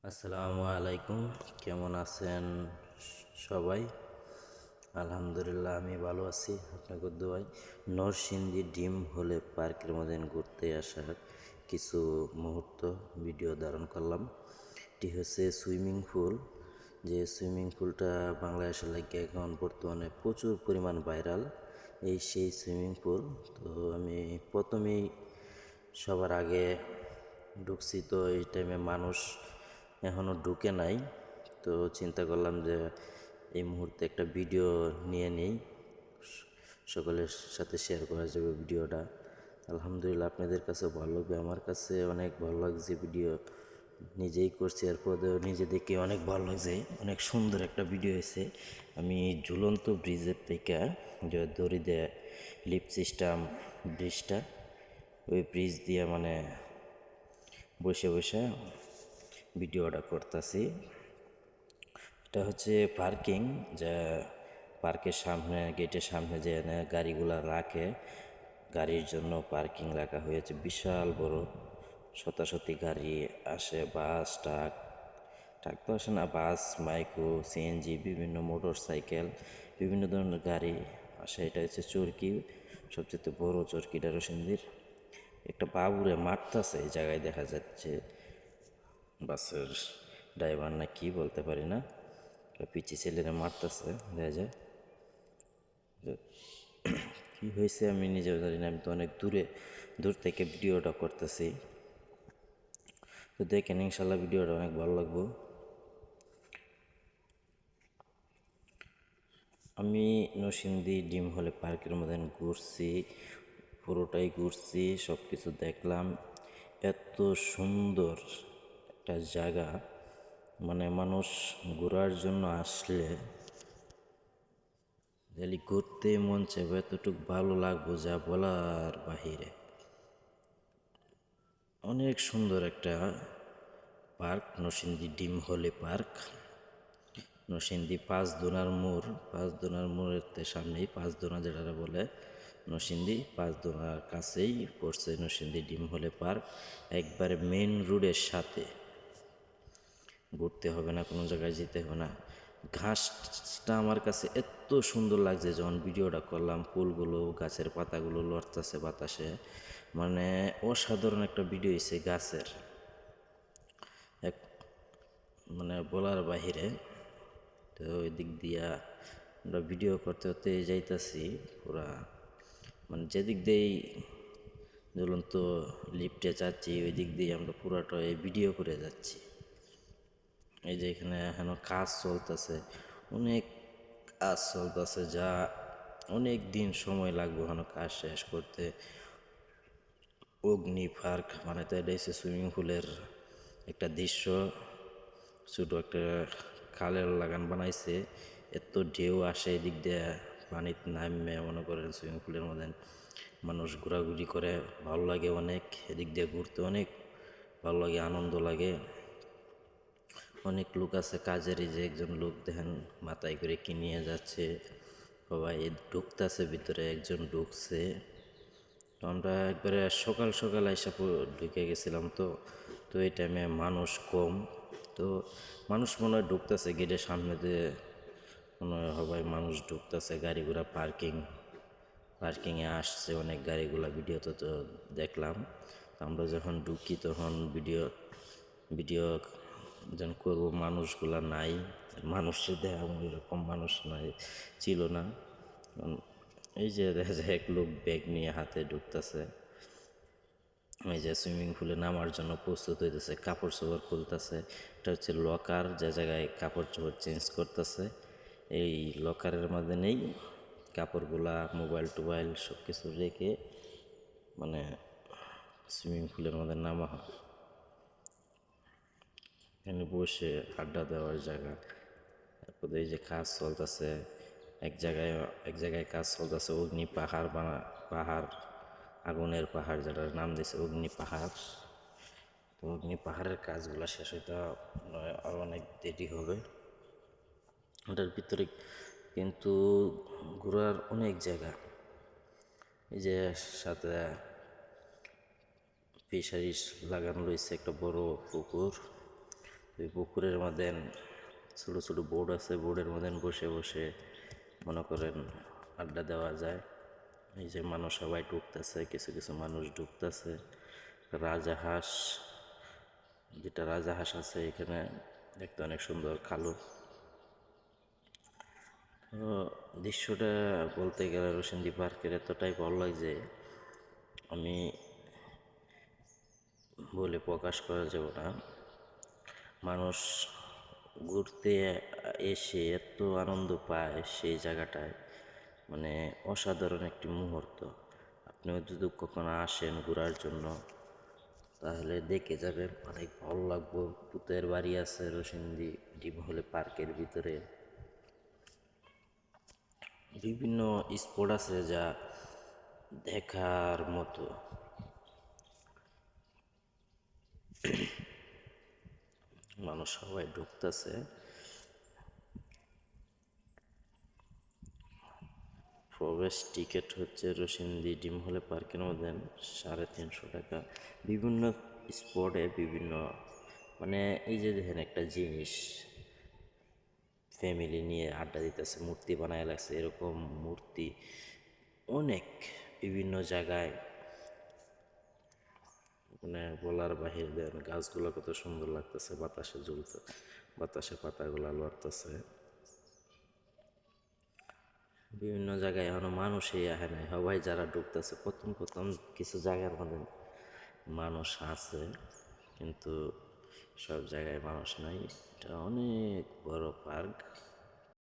আসসালামু আলাইকুম। কেমন আছেন সবাই? আলহামদুলিল্লাহ আমি ভালো আছি, আপনাকে দোয়াই। নরসিংদী ডিম হলে পার্কের মধ্যে ঘুরতে আসার কিছু মুহূর্ত ভিডিও ধারণ করলাম। এটি হচ্ছে সুইমিং পুল। যে সুইমিং পুলটা বাংলাদেশের লাগে এখন বর্তমানে প্রচুর পরিমাণ ভাইরাল। সেই সুইমিং পুল। তো আমি প্রথমেই সবার আগে ঢুকছি, তো এই টাইমে মানুষ এখনও ঢুকে নাই। তো চিন্তা করলাম যে এই মুহূর্তে একটা ভিডিও নিয়ে নিই, সকলের সাথে শেয়ার করা যাবে ভিডিওটা। আলহামদুলিল্লাহ আপনাদের কাছে ভালো লাগবে, আমার কাছে অনেক ভালো লাগছে। ভিডিও নিজেই করছি, এরপরেও নিজে দেখে অনেক ভালো লাগছে। অনেক সুন্দর একটা ভিডিও হয়েছে। আমি ঝুলন্ত ব্রিজের থেকে যে দড়ি দেয় লিফট সিস্টেম ব্রিজটা, ওই ব্রিজ দিয়ে মানে বসে বসে ভিডিওটা করতেছি। এটা হচ্ছে পার্কিং, যা পার্কের সামনে গেটের সামনে যে গাড়িগুলা রাখে, গাড়ির জন্য পার্কিং রাখা হয়েছে। বিশাল বড় শতাশতি গাড়ি আসে, বাস ট্রাক, ট্রাক তো আসে না, বাস, মাইক্রো, সিএনজি, বিভিন্ন মোটর সাইকেল, বিভিন্ন ধরনের গাড়ি আসে। এটা হচ্ছে চরকি, সবচেয়ে বড় চরকিটা নরসিংদীর। একটা বাবুরে মারতাছে এই জায়গায় দেখা যাচ্ছে, বাসের ড্রাইভার না কি বলতে পারি না, পিচি ছেলেরা মারতেছে দেখা যায়। কি হয়েছে আমি নিজেও জানি না, আমি তো অনেক দূর থেকে ভিডিওটা করতেছি। তো দেখেন, ইনশাল্লাহ ভিডিওটা অনেক ভালো লাগবো। আমি নরসিংদী ডিম হলে পার্কের মধ্যে ঘুরছি, পুরোটাই ঘুরছি, সব কিছু দেখলাম। এত সুন্দর একটা জায়গা, মানে মানুষ ঘোরার জন্য আসলে খালি ঘুরতে মন চাইবে, এতটুকু ভালো লাগবো যা বলার বাহিরে। অনেক সুন্দর একটা পার্ক, নরসিংদী ডিম হলে পার্ক। নরসিংদী পাঁচদোনার মোড়, পাঁচদোনার মোড়ের সামনেই পাঁচদোনা যেটা বলে, নরসিংদী পাঁচদোনার কাছেই পড়ছে নরসিংদী ডিম হলে পার্ক। একবারে মেন রোডের সাথে, ঘুরতে হবে না, কোনো জায়গায় যেতে হবে না। ঘাসটা আমার কাছে এত সুন্দর লাগছে যখন ভিডিওটা করলাম, ফুলগুলো, গাছের পাতাগুলো লড়তেছে বাতাসে, মানে অসাধারণ একটা ভিডিও হয়েছে গাছের, এক মানে বলার বাহিরে। তো ওই দিক দিয়া আমরা ভিডিও করতে করতে যাইতাছি পুরা, মানে যেদিক দিয়েই ঝুলন্ত লিফটে যাচ্ছি ওই দিক দিয়ে আমরা পুরাটা এই ভিডিও করে যাচ্ছি। এই যে এখানে এখনো কাজ চলতেছে, অনেক কাজ চলতেছে, যা অনেক দিন সময় লাগবে এখনো কাজ শেষ করতে। অগ্নি পার্ক মানে তো এটা হচ্ছে সুইমিং পুলের একটা দৃশ্য, ছোটো একটা খালের লাগান বানাইছে, এত ঢেউ আসে এদিক দিয়ে, পানিতে নামে মনে করেন সুইমিং পুলের মধ্যে মানুষ ঘোরাঘুরি করে, ভালো লাগে অনেক। এদিক দিয়ে ঘুরতে অনেক ভালো লাগে, আনন্দ লাগে। অনেক লোক আছে কাজের, এই যে একজন লোক দেখেন মাথায় করে কি নিয়ে যাচ্ছে, সবাই ঢুকতেছে ভিতরে, একজন ঢুকছে। তো আমরা একবারে সকাল সকাল এসে ঢুকে গেছিলাম, তো তো এই টাইমে মানুষ কম। তো মানুষ মনে হয় ঢুকতেছে গেটের সামনে দিয়ে, মনে হয় সবাই মানুষ ঢুকতেছে, গাড়ি ঘোড়া পার্কিংয়ে আসছে অনেক গাড়িগুলা, ভিডিওতে তো দেখলাম। তো আমরা যখন ঢুকি তখন ভিডিও ভিডিও যখন করবো, মানুষগুলা নাই, মানুষের দেখা এরকম মানুষ নাই, ছিল না। এই যে দেখা যায় এক লোক ব্যাগ নিয়ে হাতে ঢুকতেছে, এই যে সুইমিং পুলে নামার জন্য প্রস্তুত হইতেছে, কাপড় চোপড় খুলতেছে। এটা হচ্ছে লকার, যে জায়গায় কাপড় চোপড় চেঞ্জ করতেছে। এই লকারের মধ্যে নেই কাপড়গুলা, মোবাইল টোবাইল সব কিছু রেখে মানে সুইমিং পুলের মধ্যে নামা হয়। এখানে বসে আড্ডা দেওয়ার জায়গা। তারপরে এই যে কাজ চলতেছে, এক জায়গায় কাজ চলতেছে, অগ্নি পাহাড় পাহাড়, আগুনের পাহাড়, যেটার নাম দিয়েছে অগ্নি পাহাড়। তো অগ্নি পাহাড়ের কাজগুলো শেষ হইতে আরও অনেক দেরি হবে। ওটার ভিতরে কিন্তু ঘোরার অনেক জায়গা, এই যে সাথে ফিশারিস লাগানো রয়েছে, একটা বড় পুকুর। ওই পুকুরের মধ্যে ছোটো ছোটো বোর্ড আছে, বোর্ডের মধ্যে বসে বসে মনে করেন আড্ডা দেওয়া যায়। এই যে মানুষ সবাই ঢুকতেছে, কিছু কিছু মানুষ ঢুকতেছে। রাজাহাঁস, যেটা রাজাহাঁস আছে এখানে দেখতে অনেক সুন্দর কালো। তো দৃশ্যটা বলতে গেলে রসিন্দী পার্কের এতটাই ভালো লাগছে, আমি বলে প্রকাশ করা যাবে না। মানুষ ঘুরতে এসে এত আনন্দ পায় সেই জায়গাটায়, মানে অসাধারণ একটি মুহূর্ত। আপনিও যদি কখনো আসেন ঘোরার জন্য তাহলে দেখে যাবেন, অনেক ভালো লাগবো। ভূতের বাড়ি আছে রসিন্দী ডিম হলে পার্কের ভিতরে, বিভিন্ন স্পট আছে যা দেখার মতো। মানুষ সবাই ঢুকতেছে। প্রবেশ টিকিট হচ্ছে রসিন্দী ডিম হলে পার্কের মধ্যে 350 টাকা। বিভিন্ন স্পটে বিভিন্ন, মানে এই যে দেখেন একটা জিনিস, ফ্যামিলি নিয়ে আড্ডা দিতেছে, মূর্তি বানায় লাগছে, এরকম মূর্তি অনেক বিভিন্ন জায়গায়, মানে বলার বাহির। দেন গাছগুলো কত সুন্দর লাগতেছে, বাতাসে ঝুলতে, বাতাসে পাতাগুলো লড়তেছে। বিভিন্ন জায়গায় এখনো মানুষই আহে নাই, সবাই যারা ঢুকতেছে প্রথম প্রথম কিছু জায়গার মধ্যে মানুষ আছে, কিন্তু সব জায়গায় মানুষ নাই। এটা অনেক বড় পার্ক।